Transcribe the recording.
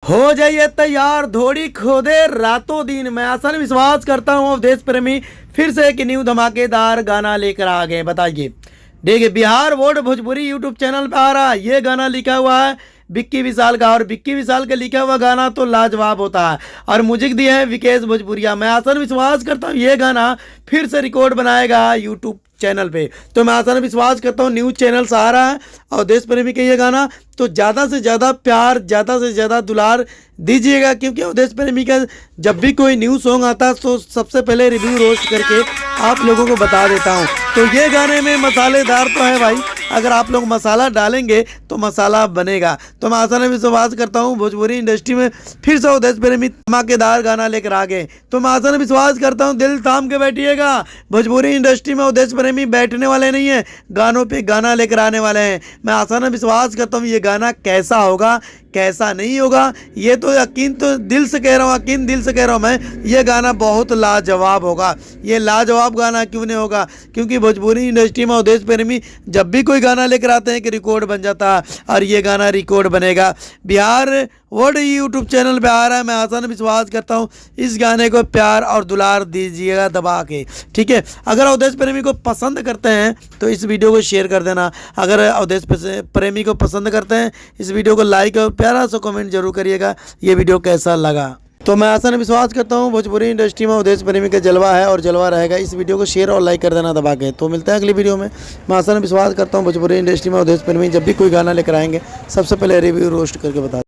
हो जाइए तैयार, धोड़ी खोदे रातों दिन। मैं आसान विश्वास करता हूँ अवधेश प्रेमी फिर से एक न्यू धमाकेदार गाना लेकर आ गए। बताइए, देखिए, Bihar board Bhojpuri YouTube channel पे आ रहा है। ये गाना लिखा हुआ है विक्की विशाल का, और विक्की विशाल का लिखा हुआ गाना तो लाजवाब होता है। और म्यूजिक दिया है विकेश भोजपुरिया। मैं आसान विश्वास करता हूँ ये गाना फिर से रिकॉर्ड बनाएगा यूट्यूब चैनल पे। तो मैं आसान विश्वास करता हूँ न्यूज़ चैनल से आ रहा है अवधेश प्रेमी का ये गाना, तो ज़्यादा से ज़्यादा प्यार, ज़्यादा से ज़्यादा दुलार दीजिएगा, क्योंकि अवधेश प्रेमी का जब भी कोई न्यू सॉन्ग आता है तो सबसे पहले रिव्यू रोस्ट करके आप लोगों को बता देता हूँ। तो ये गाने में मसालेदार तो है भाई, अगर आप लोग मसाला डालेंगे तो मसाला बनेगा। तो मैं आसान विश्वास करता हूँ भोजपुरी इंडस्ट्री में फिर से अवधेश प्रेमी धमाकेदार गाना लेकर आ गए। तो मैं आसान विश्वास करता हूँ दिल थाम के बैठिएगा। भोजपुरी इंडस्ट्री में अवधेश प्रेमी बैठने वाले नहीं है, गानों पे गाना लेकर आने वाले हैं। मैं आसान विश्वास करता हूँ ये गाना कैसा होगा कैसा नहीं होगा, ये तो यकीन, तो दिल से कह रहा हूँ, यकीन दिल से कह रहा हूँ मैं, ये गाना बहुत लाजवाब होगा। ये लाजवाब गाना क्यों नहीं होगा, क्योंकि भोजपुरी इंडस्ट्री में अवधेश प्रेमी जब भी कोई गाना लेकर आते हैं कि रिकॉर्ड बन जाता है, और ये गाना रिकॉर्ड बनेगा। बिहार वर्ल्ड यूट्यूब चैनल पे आ रहा है। मैं आसान विश्वास करता हूँ इस गाने को प्यार और दुलार दीजिएगा दबा के, ठीक है। अगर अवधेश प्रेमी को पसंद करते हैं तो इस वीडियो को शेयर कर देना। अगर अवधेश प्रेमी को पसंद करते हैं इस वीडियो को लाइक और प्यारा सा कमेंट जरूर करिएगा ये वीडियो कैसा लगा। तो मैं आसान विश्वास करता हूँ भोजपुरी इंडस्ट्री में अवधेश प्रेमी का जलवा है और जलवा रहेगा। इस वीडियो को शेयर और लाइक कर देना दबा के। तो मिलता है अगली वीडियो में। मैं आसान विश्वास करता हूँ भोजपुरी इंडस्ट्री में अवधेश प्रेमी जब भी कोई गाना लेकर आएंगे सबसे पहले रिव्यू रोस्ट करके बता